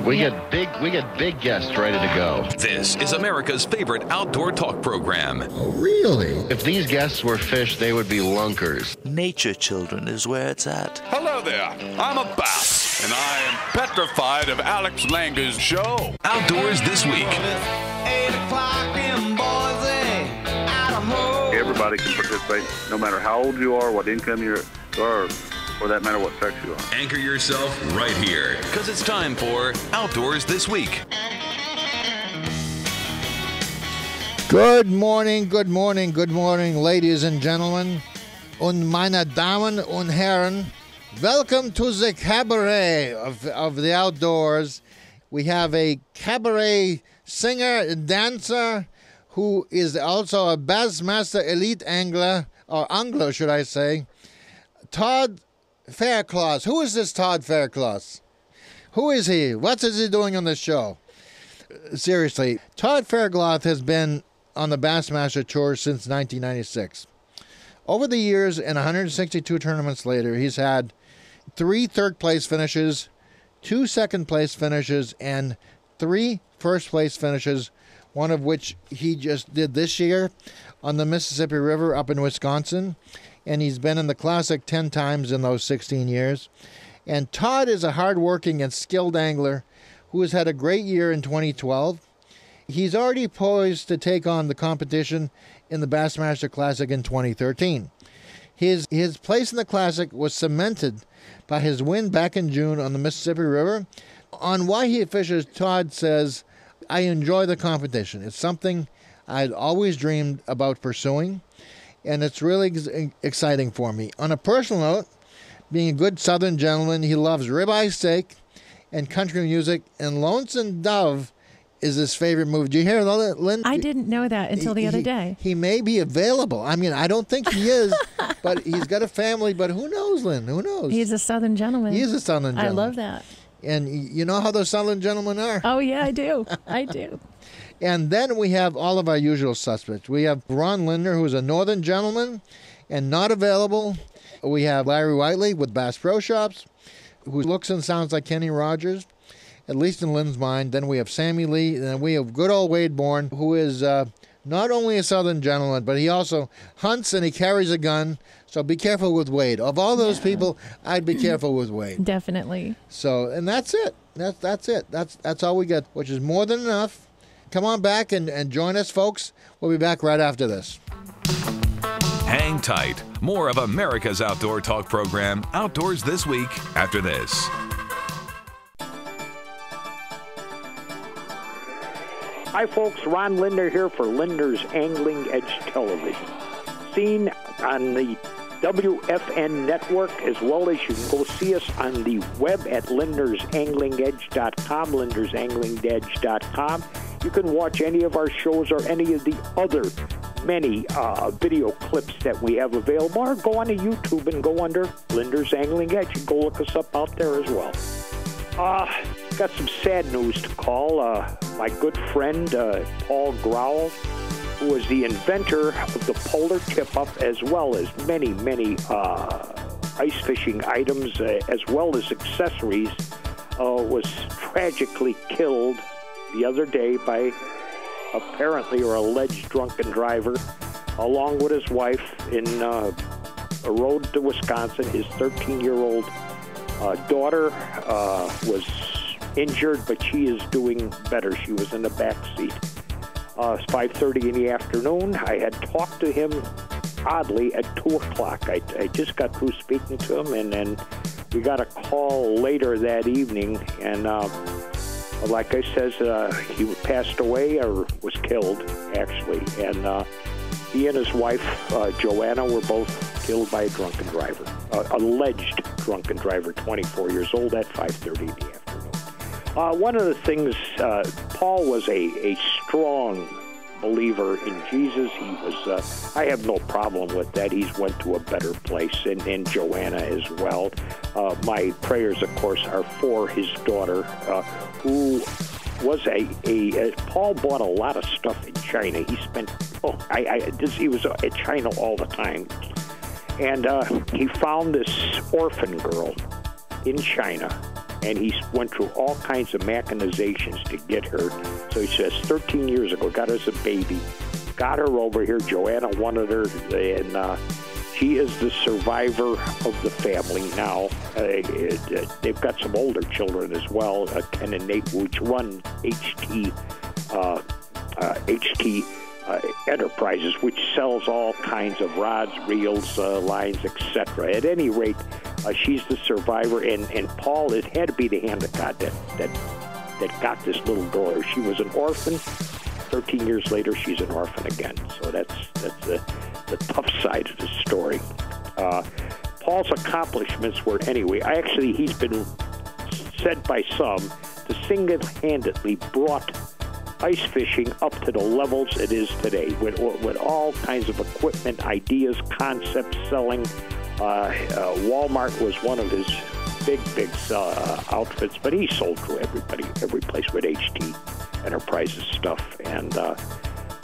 We get big guests ready to go. This is America's favorite outdoor talk program. Oh, really? If these guests were fish, they would be lunkers. Nature, children, is where it's at. Hello there. I'm a bass, and I am petrified of Alex Langer's show. Outdoors This Week. Everybody can participate, no matter how old you are, what income you are, or for that matter, what sex you are. Anchor yourself right here, because it's time for Outdoors This Week. Good morning, ladies and gentlemen, und meine Damen und Herren. Welcome to the cabaret of the outdoors. We have a cabaret singer and dancer who is also a Bassmaster elite angler, or angler, should I say, Todd Faircloth. Who is this Todd Faircloth? Who is he? What is he doing on this show? Seriously, Todd Faircloth has been on the Bassmaster Tour since 1996. Over the years and 162 tournaments later, he's had 3 third-place finishes, 2 second-place finishes, and 3 first-place finishes, one of which he just did this year on the Mississippi River up in Wisconsin. And he's been in the Classic 10 times in those 16 years. And Todd is a hardworking and skilled angler who has had a great year in 2012. He's already poised to take on the competition in the Bassmaster Classic in 2013. His place in the Classic was cemented by his win back in June on the Mississippi River. On why he fishes, Todd says, I enjoy the competition. It's something I'd always dreamed about pursuing, and it's really exciting for me. On a personal note, being a good Southern gentleman, he loves ribeye steak and country music, and Lonesome Dove is his favorite movie. Did you hear that, Lynn? I didn't know that until the other day. He may be available. I mean, I don't think he is, but he's got a family, but who knows, Lynn? Who knows? He's a Southern gentleman. He is a Southern gentleman. I love that. And you know how those Southern gentlemen are? Oh, yeah, I do. I do. And then we have all of our usual suspects. We have Ron Linder, who's a Northern gentleman and not available. We have Larry Whiteley with Bass Pro Shops, who looks and sounds like Kenny Rogers, at least in Lynn's mind. Then we have Sammy Lee, and then we have good old Wade Bourne, who is not only a Southern gentleman, but he also hunts and he carries a gun. So be careful with Wade. Of all those people, I'd be careful with Wade. Definitely. So, and that's it. That's it. That's all we get, which is more than enough. Come on back and join us, folks. We'll be back right after this. Hang tight. More of America's outdoor talk program, Outdoors This Week, after this. Hi, folks. Ron Linder here for Linder's Angling Edge Television. Seen on the WFN network, as well as you can go see us on the web at lindersanglingedge.com, lindersanglingedge.com. You can watch any of our shows or any of the other many video clips that we have available, or go on to YouTube and go under Linder's Angling Edge and go look us up out there as well. Got some sad news to call. My good friend, Paul Growell, who was the inventor of the polar tip-up, as well as many ice fishing items, as well as accessories, was tragically killed the other day by apparently or alleged drunken driver, along with his wife in a road to Wisconsin. His 13-year-old daughter was injured, but she is doing better. She was in the back seat. It's 5:30 in the afternoon. I had talked to him, oddly, at 2 o'clock. I just got through speaking to him, and then we got a call later that evening, and like I says, he passed away, or was killed, actually, and he and his wife, Joanna, were both killed by a drunken driver, alleged drunken driver, 24 years old, at 5:30 in the afternoon. One of the things, Paul was a strong believer in Jesus. He was, I have no problem with that. He's went to a better place, and Joanna as well. My prayers, of course, are for his daughter, who was Paul bought a lot of stuff in China. He spent, he was at China all the time. And he found this orphan girl in China and he went through all kinds of machinations to get her. So he says 13 years ago, got us a baby, got her over here. Joanna wanted her, and she is the survivor of the family now. They've got some older children as well, Ken and Nate, which run HT Enterprises, which sells all kinds of rods, reels, lines, etc. At any rate, she's the survivor, and Paul, it had to be the hand of God that got this little girl. She was an orphan. 13 years later, she's an orphan again. So that's the tough side of the story. Paul's accomplishments were, anyway, he's been said by some to single-handedly brought ice fishing up to the levels it is today, with all kinds of equipment, ideas, concepts, selling. Walmart was one of his big outfits, but he sold to every place with HT Enterprises stuff. And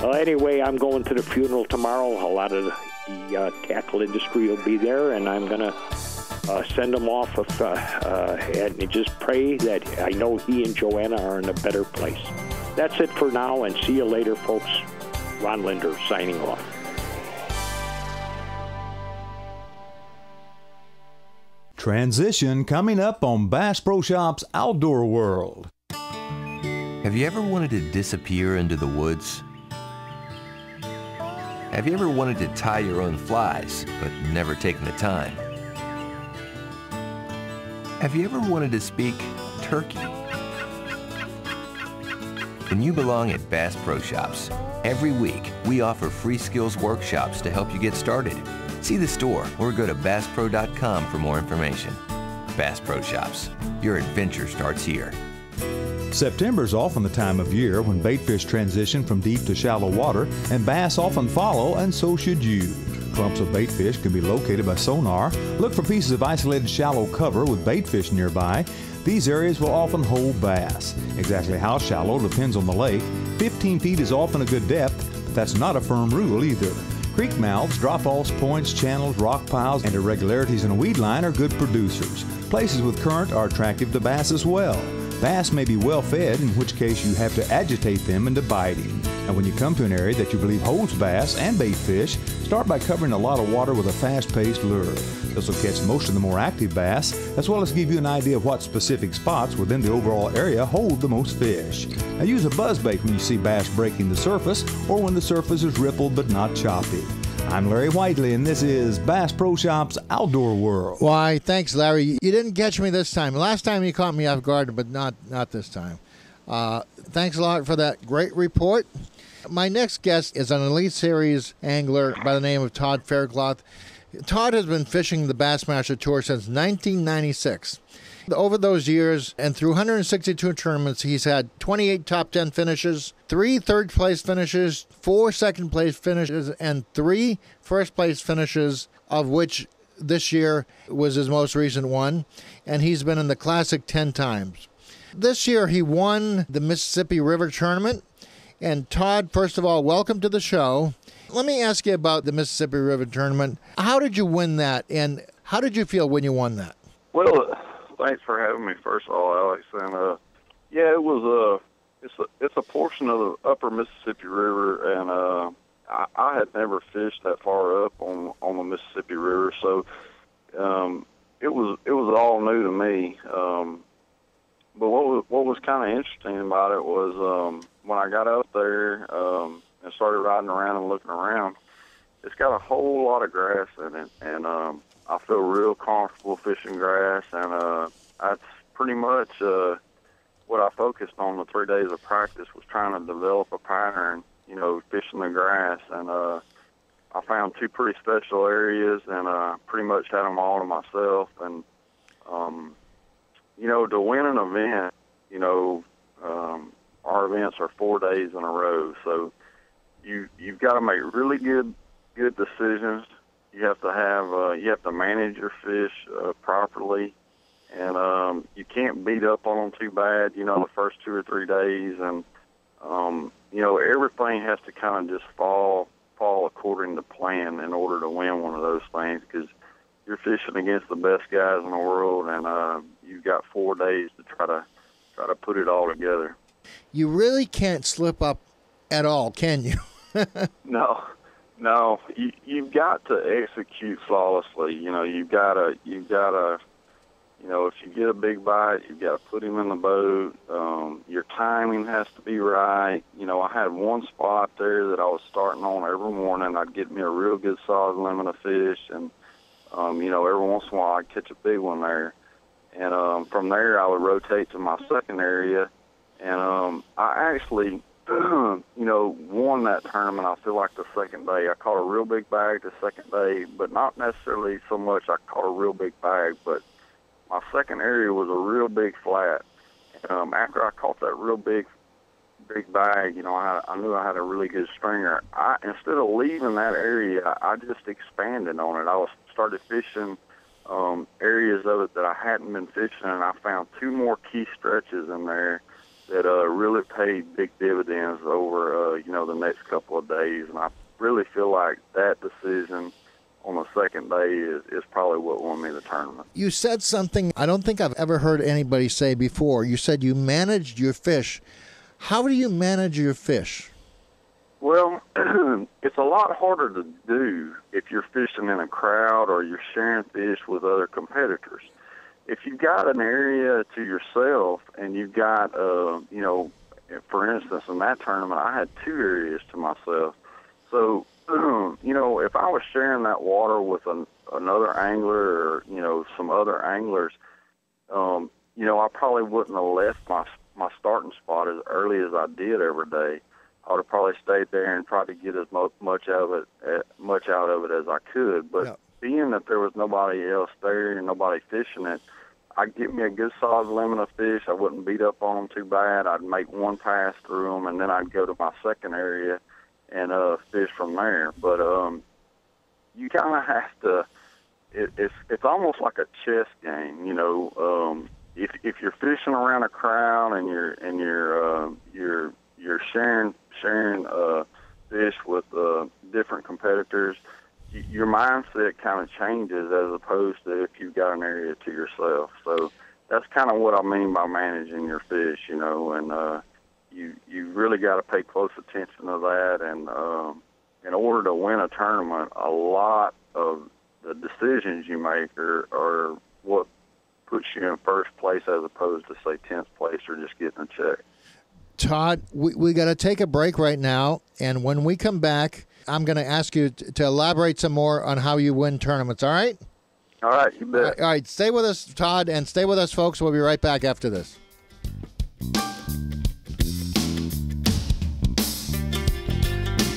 anyway, I'm going to the funeral tomorrow. A lot of the tackle industry will be there, and I'm going to send him off and just pray that I know he and Joanna are in a better place. That's it for now, and see you later, folks. Ron Linder signing off. Transition coming up on Bass Pro Shop's Outdoor World. Have you ever wanted to disappear into the woods? Have you ever wanted to tie your own flies, but never taken the time? Have you ever wanted to speak turkey? Then you belong at Bass Pro Shops. Every week, we offer free skills workshops to help you get started. See the store or go to BassPro.com for more information. Bass Pro Shops. Your adventure starts here. September is often the time of year when baitfish transition from deep to shallow water, and bass often follow, and so should you. Clumps of baitfish can be located by sonar. Look for pieces of isolated shallow cover with baitfish nearby. These areas will often hold bass. Exactly how shallow depends on the lake. 15 feet is often a good depth, but that's not a firm rule either. Creek mouths, drop-offs, points, channels, rock piles, and irregularities in a weed line are good producers. Places with current are attractive to bass as well. Bass may be well fed, in which case you have to agitate them into biting. Now when you come to an area that you believe holds bass and bait fish, start by covering a lot of water with a fast-paced lure. This will catch most of the more active bass, as well as give you an idea of what specific spots within the overall area hold the most fish. Now use a buzzbait when you see bass breaking the surface, or when the surface is rippled but not choppy. I'm Larry Whiteley, and this is Bass Pro Shop's Outdoor World. Why, thanks, Larry. You didn't catch me this time. Last time you caught me off guard, but not this time. Thanks a lot for that great report. My next guest is an Elite Series angler by the name of Todd Faircloth. Todd has been fishing the Bassmaster Tour since 1996. Over those years and through 162 tournaments, he's had 28 top 10 finishes, 3 third-place finishes, 4 second-place finishes, and 3 first-place finishes, of which this year was his most recent one, and he's been in the Classic 10 times. This year, he won the Mississippi River Tournament. And Todd, first of all, welcome to the show. Let me ask you about the Mississippi River Tournament. How did you win that, and how did you feel when you won that? Well, thanks for having me, first of all, Alex. And yeah, it was it's a portion of the upper Mississippi River, and I had never fished that far up on the Mississippi River, so it was all new to me. But what was kind of interesting about it was when I got up there and started riding around and looking around, it's got a whole lot of grass in it, and I feel real comfortable fishing grass, and that's pretty much what I focused on the 3 days of practice, was trying to develop a pattern, fishing the grass, and I found 2 pretty special areas, and pretty much had them all to myself, and to win an event, our events are 4 days in a row, so you've got to make really good decisions. You have to manage your fish properly, and you can't beat up on them too bad, the first 2 or 3 days, and everything has to kind of just fall according to plan in order to win one of those things, because you're fishing against the best guys in the world, and you've got 4 days to try to put it all together. You really can't slip up at all, can you? No. You've got to execute flawlessly. You've got to, if you get a big bite, you've got to put him in the boat. Your timing has to be right. I had one spot there that I was starting on every morning. I'd get me a real good solid limit of fish, and, every once in a while I'd catch a big one there. And from there I would rotate to my second area, and I actually won that tournament, I feel like, the second day. I caught a real big bag the second day, but not necessarily so much I caught a real big bag, but my second area was a real big flat. After I caught that real big bag, I knew I had a really good stringer. Instead of leaving that area, I just expanded on it. I started fishing areas of it that I hadn't been fishing, and I found 2 more key stretches in there that really paid big dividends over, the next couple of days. And I really feel like that decision on the second day is probably what won me the tournament. You said something I don't think I've ever heard anybody say before. You said you managed your fish. How do you manage your fish? Well, it's a lot harder to do if you're fishing in a crowd or you're sharing fish with other competitors. If you've got an area to yourself and you've got, for instance, in that tournament, I had 2 areas to myself. So, if I was sharing that water with another angler or, some other anglers, I probably wouldn't have left my starting spot as early as I did every day. I would have probably stayed there and tried to get as much out of it as I could. But being that there was nobody else there and nobody fishing it, I'd get me a good solid limit of fish. I wouldn't beat up on them too bad. I'd make one pass through them, and then I'd go to my second area and fish from there. But you kind of have to. It's almost like a chess game, If you're fishing around a crowd and you're sharing fish with different competitors, your mindset kind of changes as opposed to if you've got an area to yourself. So that's kind of what I mean by managing your fish, and you really got to pay close attention to that. And in order to win a tournament, a lot of the decisions you make are what puts you in first place as opposed to, say, 10th place or just getting a check. Todd, we got to take a break right now, and when we come back, I'm going to ask you to elaborate some more on how you win tournaments, all right? All right, you bet. All right, stay with us, Todd, and stay with us, folks. We'll be right back after this.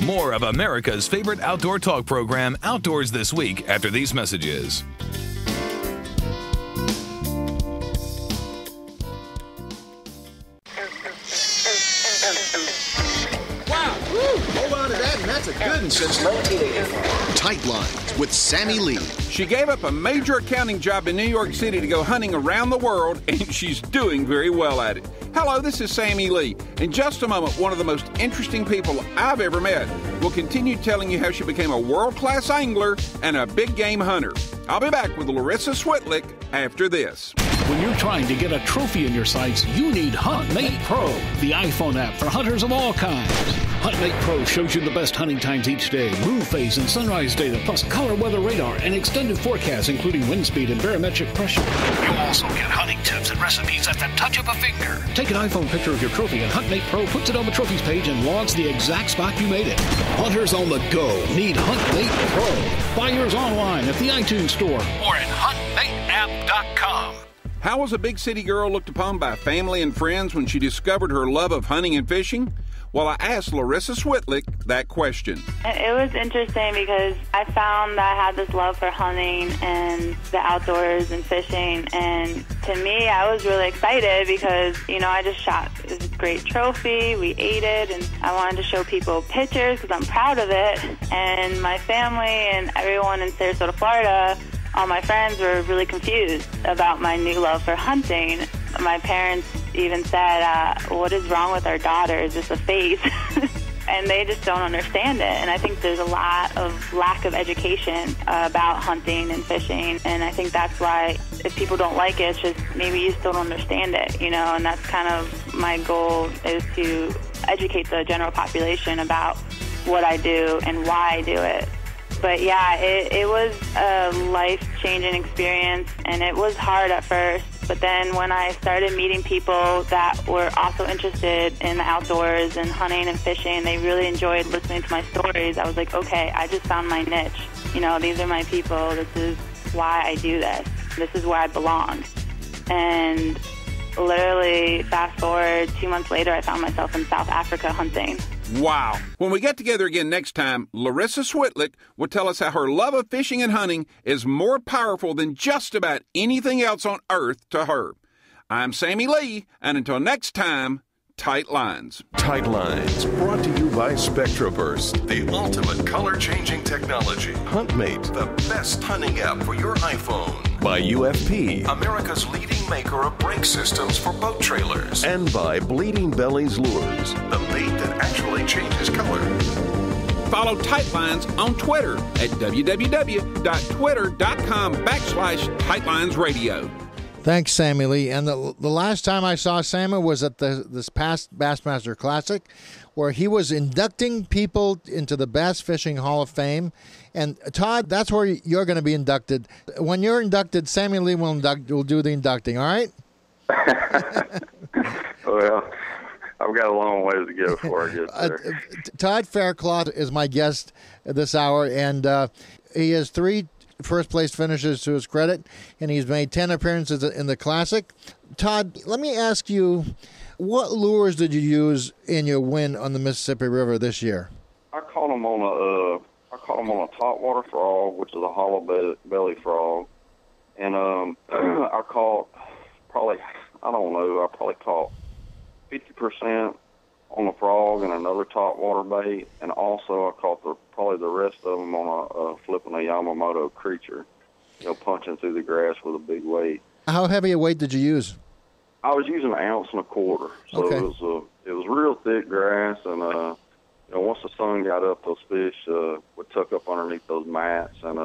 More of America's favorite outdoor talk program, Outdoors This Week, after these messages. That's a good one since 1984. Tight Lines with Sammy Lee. She gave up a major accounting job in New York City to go hunting around the world, and she's doing very well at it. Hello, this is Sammy Lee. In just a moment, one of the most interesting people I've ever met will continue telling you how she became a world-class angler and a big game hunter. I'll be back with Larissa Switlick after this. When you're trying to get a trophy in your sights, you need HuntMate Pro, the iPhone app for hunters of all kinds. HuntMate Pro shows you the best hunting times each day, moon phase and sunrise data, plus color weather radar and extended forecasts, including wind speed and barometric pressure. You'll also get hunting tips and recipes at the touch of a finger. Take an iPhone picture of your trophy, and HuntMate Pro puts it on the trophies page and logs the exact spot you made it. Hunters on the go need HuntMate Pro. Buy yours online at the iTunes Store or at huntmateapp.com. How was a big city girl looked upon by family and friends when she discovered her love of hunting and fishing? Well, I asked Larissa Switlick that question. It was interesting because I found that I had this love for hunting and the outdoors and fishing. And to me, I was really excited because, I just shot this great trophy. We ate it, and I wanted to show people pictures because I'm proud of it. And my family and everyone in Sarasota, Florida, all my friends were really confused about my new love for hunting. My parents even said, what is wrong with our daughter? Is this a phase? and they just don't understand it. And I think there's a lot of lack of education about hunting and fishing, and I think that's why if people don't like it, it's just maybe you still don't understand it, you know, and that's kind of my goal, is to educate the general population about what I do and why I do it. But yeah, it was a life-changing experience, and it was hard at first. But then when I started meeting people that were also interested in the outdoors and hunting and fishing, they really enjoyed listening to my stories. I was like, okay, I just found my niche. You know, these are my people. This is why I do this. This is where I belong. And literally, fast forward 2 months later, I found myself in South Africa hunting. Wow. When we get together again next time, Larissa Switlick will tell us how her love of fishing and hunting is more powerful than just about anything else on earth to her. I'm Sammy Lee, and until next time, Tight Lines. Tight Lines, brought to you by SpectraBurst, the ultimate color-changing technology. HuntMate, the best hunting app for your iPhone. By UFP, America's leading maker of brake systems for boat trailers. And by Bleeding Bellies Lures, the bait that actually changes color. Follow Tight Lines on Twitter at www.twitter.com/TightLinesRadio. Thanks, Sammy Lee. And the last time I saw Sammy was at this past Bassmaster Classic, where he was inducting people into the Bass Fishing Hall of Fame. And Todd, that's where you're going to be inducted. When you're inducted, Sammy Lee will do the inducting, all right? Well, I've got a long ways to go before I get there. Todd Faircloth is my guest this hour, and he has 3 first-place finishes to his credit, and he's made 10 appearances in the Classic. Todd, let me ask you, what lures did you use in your win on the Mississippi River this year? I caught them on a topwater frog, which is a hollow belly frog, and I caught probably caught 50% on a frog and another topwater bait, and also I caught probably the rest of them on flipping a Yamamoto creature, punching through the grass with a big weight. How heavy a weight did you use? I was using 1.25 ounces, so okay. It was real thick grass, and once the sun got up, those fish would tuck up underneath those mats, and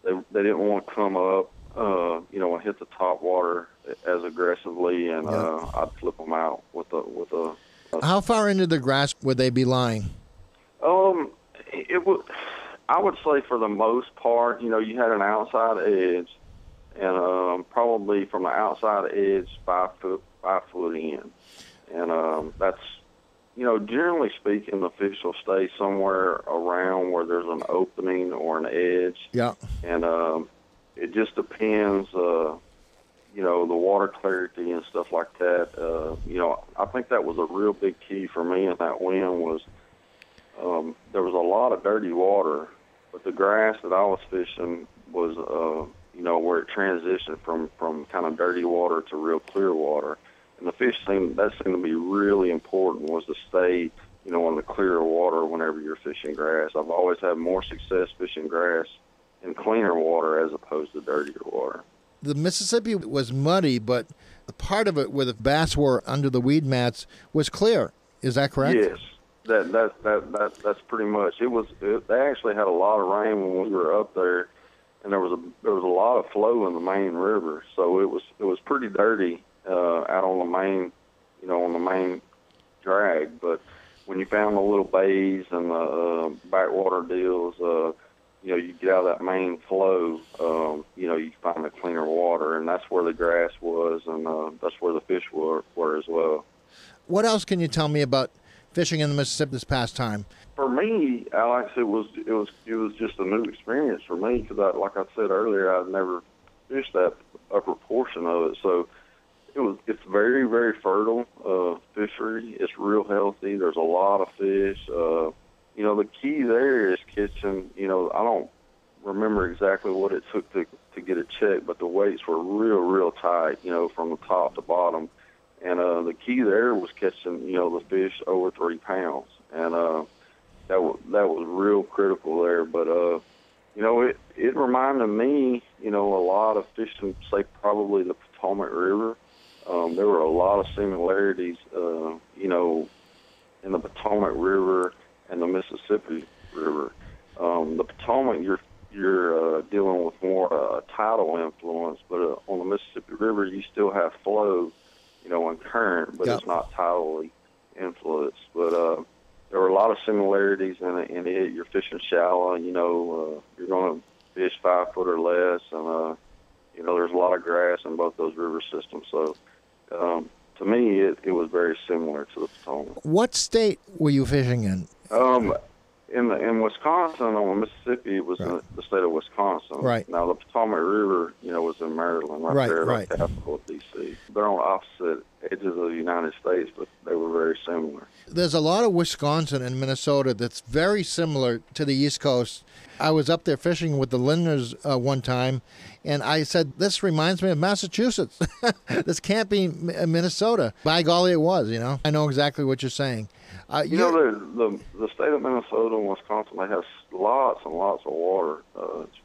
they didn't want to come up, and hit the top water as aggressively, and I'd flip them out with a. How far into the grass would they be lying? I would say for the most part, you had an outside edge, and probably from the outside edge 5 foot in, and that's, generally speaking, the fish will stay somewhere around where there's an opening or an edge. Yeah. And it just depends, the water clarity and stuff like that. I think that was a real big key for me in that win was there was a lot of dirty water, but the grass that I was fishing was, where it transitioned from kind of dirty water to real clear water. And the fish seemed to be really important, was to stay, in the clearer water whenever you're fishing grass. I've always had more success fishing grass in cleaner water as opposed to dirtier water. The Mississippi was muddy, but the part of it where the bass were under the weed mats was clear. Is that correct? Yes, that's pretty much. They actually had a lot of rain when we were up there, and there was a lot of flow in the main river, so it was pretty dirty out on the main, on the main drag. But when you found the little bays and the backwater deals, you get out of that main flow, you find the cleaner water, and that's where the grass was, and that's where the fish were as well. What else can you tell me about fishing in the Mississippi this past time? For me, Alex, it was just a new experience for me because, like I said earlier, I'd never fished that upper portion of it, so it's very, very fertile fishery. It's real healthy. There's a lot of fish. The key there is catching, I don't remember exactly what it took to get a check, but the weights were real, real tight, from the top to bottom. And the key there was catching, the fish over 3 pounds. And that was real critical there. But, it reminded me, a lot of fishing, say probably the Potomac River. There were a lot of similarities, in the Potomac River and the Mississippi River. The Potomac, you're dealing with more tidal influence, but on the Mississippi River, you still have flow, and current, but it's not tidally influenced. But there were a lot of similarities in it. You're fishing shallow, you're going to fish 5 foot or less, and there's a lot of grass in both those river systems. So to me, it was very similar to the Potomac. What state were you fishing in? In Wisconsin, on Mississippi, it was in the state of Wisconsin. Right. Now, the Potomac River, was in Maryland, right there, the capital of D.C. They're on opposite edges of the United States, but they were very similar. There's a lot of Wisconsin and Minnesota that's very similar to the East Coast. I was up there fishing with the Lindners one time, and I said, this reminds me of Massachusetts. This can't be Minnesota. By golly, it was, I know exactly what you're saying. The state of Minnesota and Wisconsin, they have lots and lots of water. It's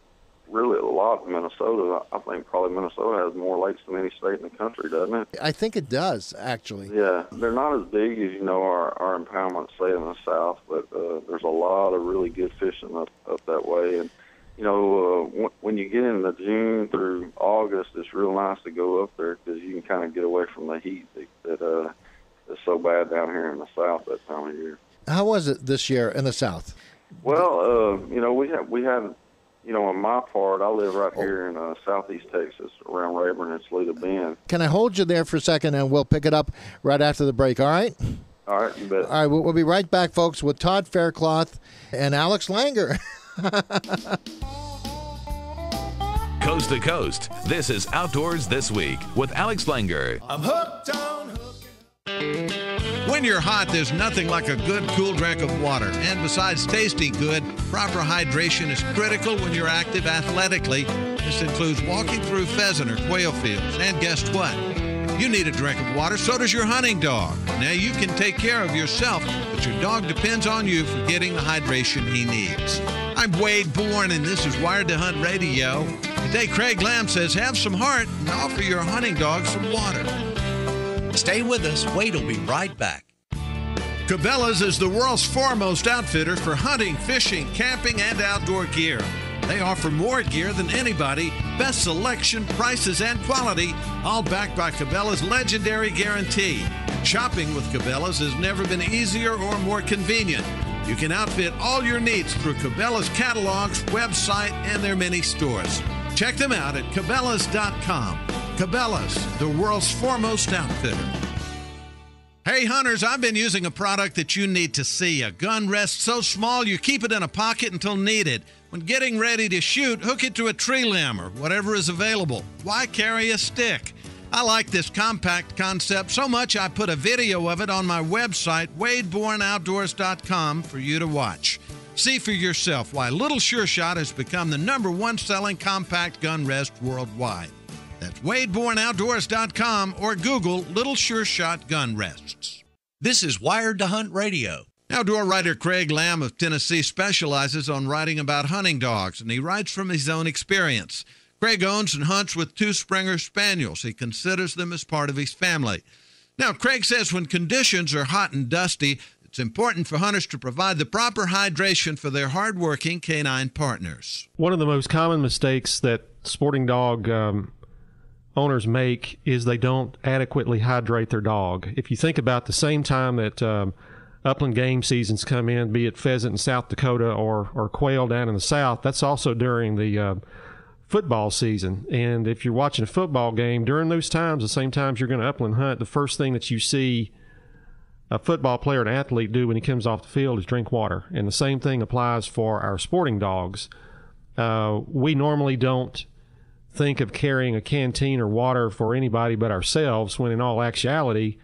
really a lot in Minnesota. I think probably Minnesota has more lakes than any state in the country, doesn't it? I think it does, actually. Yeah, they're not as big as, our impoundment, say, in the South, but there's a lot of really good fishing up that way. And, when you get into June through August, it's real nice to go up there because you can kind of get away from the heat that it's so bad down here in the South that time of year. How was it this year in the South? Well, we had, on my part, I live right here in southeast Texas, around Rayburn and Toledo Bend. Can I hold you there for a second, and we'll pick it up right after the break, all right? All right, you bet. All right, we'll be right back, folks, with Todd Faircloth and Alex Langer. Coast to coast, this is Outdoors This Week with Alex Langer. I'm hooked on hooking. When you're hot, there's nothing like a good, cool drink of water. And besides tasting good, proper hydration is critical when you're active athletically. This includes walking through pheasant or quail fields. And guess what? You need a drink of water, so does your hunting dog. Now, you can take care of yourself, but your dog depends on you for getting the hydration he needs. I'm Wade Bourne, and this is Wired to Hunt Radio. Today, Craig Lamb says, have some heart and offer your hunting dog some water. Stay with us. Wade will be right back. Cabela's is the world's foremost outfitter for hunting, fishing, camping, and outdoor gear. They offer more gear than anybody, best selection, prices, and quality, all backed by Cabela's legendary guarantee. Shopping with Cabela's has never been easier or more convenient. You can outfit all your needs through Cabela's catalogs, website, and their many stores. Check them out at Cabela's.com. Cabela's, the world's foremost outfitter. Hey hunters, I've been using a product that you need to see. A gun rest so small you keep it in a pocket until needed. When getting ready to shoot, hook it to a tree limb or whatever is available. Why carry a stick? I like this compact concept so much I put a video of it on my website, WadeBourneOutdoors.com, for you to watch. See for yourself why Little Sure Shot has become the #1 selling compact gun rest worldwide. That's WadeBourneOutdoors.com or Google Little Sure Shot gun rests. This is Wired to Hunt Radio. Outdoor writer Craig Lamb of Tennessee specializes on writing about hunting dogs, and he writes from his own experience. Craig owns and hunts with 2 Springer Spaniels. He considers them as part of his family. Now, Craig says when conditions are hot and dusty, it's important for hunters to provide the proper hydration for their hardworking canine partners. One of the most common mistakes that sporting dog owners make is they don't adequately hydrate their dog. If you think about the same time that upland game seasons come in, be it pheasant in South Dakota or quail down in the South, that's also during the football season. And if you're watching a football game during those times, the same times you're going to upland hunt, the first thing that you see a football player, an athlete, do when he comes off the field is drink water. And the same thing applies for our sporting dogs. We normally don't think of carrying a canteen or water for anybody but ourselves, when in all actuality,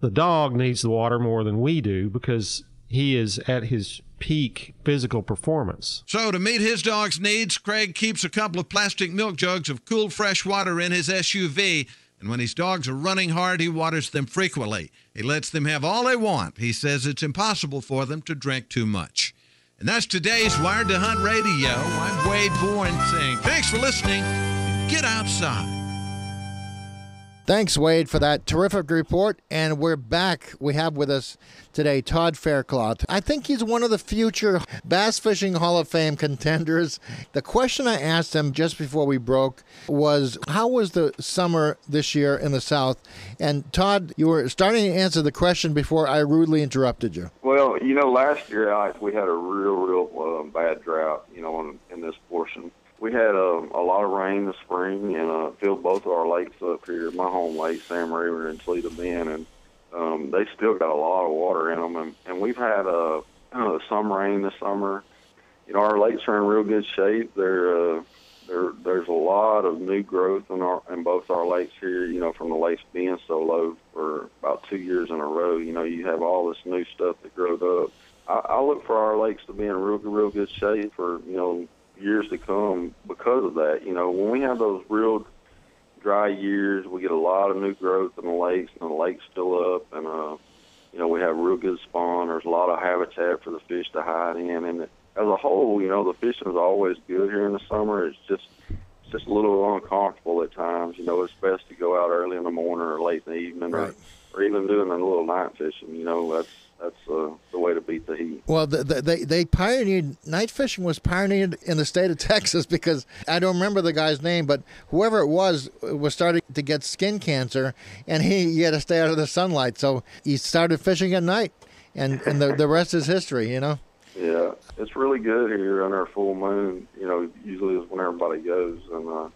the dog needs the water more than we do because he is at his peak physical performance. So to meet his dog's needs, Craig keeps a couple of plastic milk jugs of cool, fresh water in his SUV, and when his dogs are running hard, he waters them frequently. He lets them have all they want. He says it's impossible for them to drink too much. And that's today's Wired to Hunt Radio. I'm Wade Bourne saying thanks for listening and get outside. Thanks, Wade, for that terrific report. And we're back. We have with us today Todd Faircloth. I think he's one of the future Bass Fishing Hall of Fame contenders. The question I asked him just before we broke was, how was the summer this year in the South? And Todd, you were starting to answer the question before I rudely interrupted you. Well, last year, Alex, we had a real bad drought, in this portion. We had a lot of rain this spring and filled both of our lakes up here, my home lake, Sam River and Toledo Bend, and they still got a lot of water in them. And we've had some rain this summer. Our lakes are in real good shape. There's a lot of new growth in both our lakes here, from the lakes being so low for about 2 years in a row. You have all this new stuff that grows up. I look for our lakes to be in real good shape for, years to come because of that. When we have those real dry years, we get a lot of new growth in the lakes, and the lake's still up, and we have real good spawn. There's a lot of habitat for the fish to hide in, and as a whole, the fishing is always good here in the summer. It's just a little uncomfortable at times. It's best to go out early in the morning or late in the evening, right, or even doing a little night fishing. That's the way to beat the heat. Well, they pioneered, night fishing was pioneered in the state of Texas, because I don't remember the guy's name, but whoever it was starting to get skin cancer, and he had to stay out of the sunlight. So he started fishing at night, and the rest is history, Yeah, it's really good here under a full moon. Usually is when everybody goes, and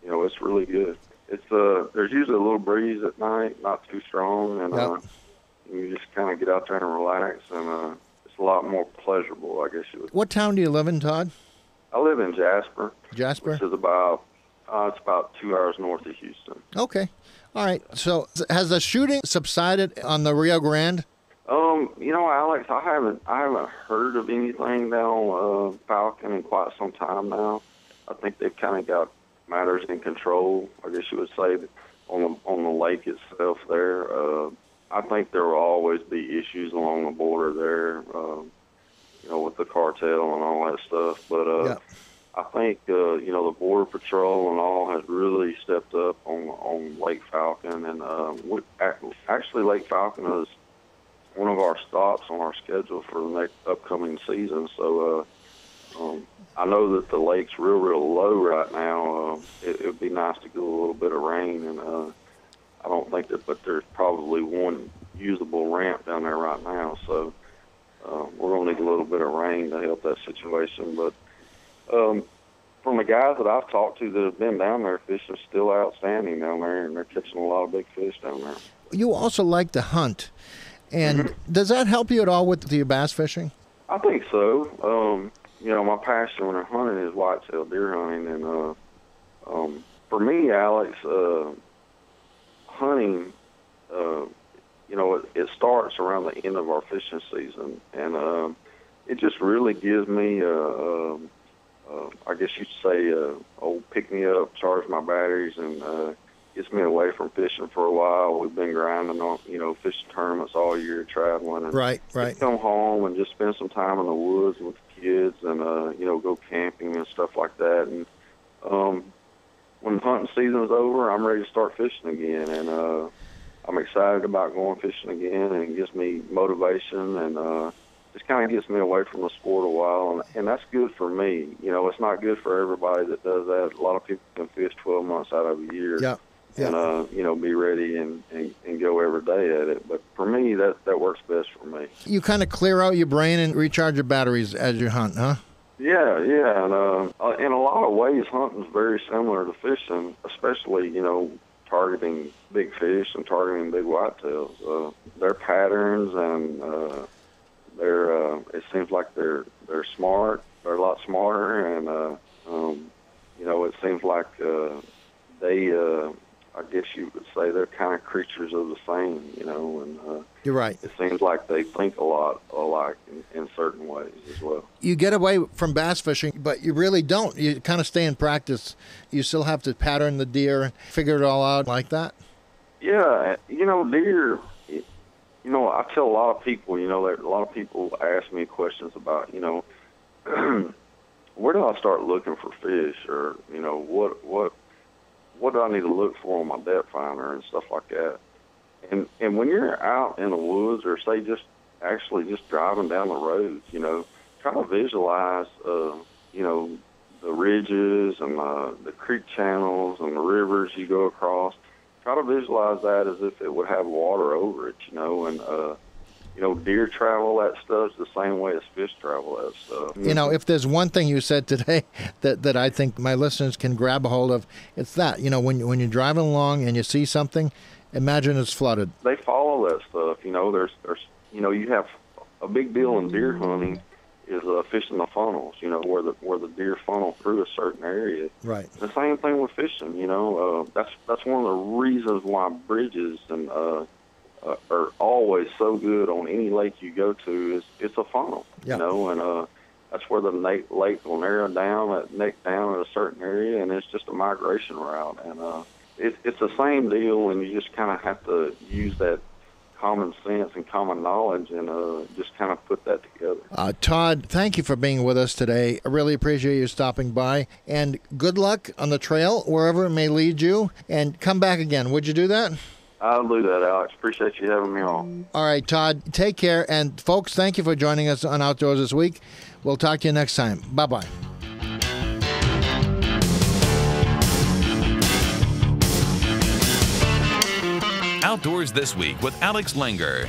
it's really good. It's there's usually a little breeze at night, not too strong, and you just kind of get out there and relax, and it's a lot more pleasurable, I guess you would. What town do you live in, Todd? I live in Jasper. Jasper? Which is about 2 hours north of Houston. Okay. All right. So has the shooting subsided on the Rio Grande? Alex, I haven't heard of anything down Falcon in quite some time now. I think they've kind of got matters in control, I guess you would say, on the lake itself there. I think there will always be issues along the border there, with the cartel and all that stuff. But I think, the Border Patrol and all has really stepped up on Lake Falcon. And actually, Lake Falcon is one of our stops on our schedule for the next upcoming season. So I know that the lake's real low right now. It would be nice to get a little bit of rain, and I don't think that, but there's probably one usable ramp down there right now. So we're going to need a little bit of rain to help that situation. But from the guys that I've talked to that have been down there, fishing's still outstanding down there, and they're catching a lot of big fish down there. You also like to hunt. And does that help you at all with your bass fishing? I think so. My passion when I'm hunting is whitetail deer hunting. And for me, Alex, hunting, it starts around the end of our fishing season. And it just really gives me, I guess you'd say, old pick-me-up, charge my batteries, and gets me away from fishing for a while. We've been grinding on, fishing tournaments all year, traveling. And right. Come home and just spend some time in the woods with the kids and, go camping and stuff like that. And when hunting season's over, I'm ready to start fishing again. And I'm excited about going fishing again, and it gives me motivation and just kind of gets me away from the sport a while. And that's good for me. It's not good for everybody that does that. A lot of people can fish 12 months out of a year. Yeah. And be ready and go every day at it. But for me, that works best for me. You kind of clear out your brain and recharge your batteries as you hunt, huh? Yeah. And in a lot of ways, hunting's very similar to fishing, especially, targeting big fish and targeting big whitetails. Their patterns and it seems like they're smart. They're a lot smarter, and it seems like they. I guess you would say they're kind of creatures of the same, and you're right. It seems like they think a lot alike in certain ways as well. You get away from bass fishing, but you really don't. You kind of stay in practice. You still have to pattern the deer, figure it all out like that. Yeah, deer. I tell a lot of people, a lot of people ask me questions about, where do I start looking for fish, or what do I need to look for on my depth finder and stuff like that. And when you're out in the woods, or say just driving down the roads, try to visualize, the ridges and the creek channels and the rivers you go across. Try to visualize that as if it would have water over it, and deer travel that stuff the same way as fish travel that stuff. If there's one thing you said today that I think my listeners can grab a hold of, it's that, when you're driving along and you see something, imagine it's flooded. They follow that stuff. There's you have a big deal in deer hunting is fishing the funnels, where the deer funnel through a certain area. Right. The same thing with fishing, that's one of the reasons why bridges and are always so good on any lake you go to is it's a funnel, and that's where the lake will narrow down, neck down at a certain area, and it's just a migration route. And it's the same deal, and you just kind of have to use that common sense and common knowledge and just kind of put that together. Todd, thank you for being with us today. I really appreciate you stopping by, and good luck on the trail, wherever it may lead you, and come back again. Would you do that? I'll do that, Alex. Appreciate you having me on. All right, Todd, take care. And folks, thank you for joining us on Outdoors This Week. We'll talk to you next time. Bye-bye. Outdoors This Week with Alex Langer.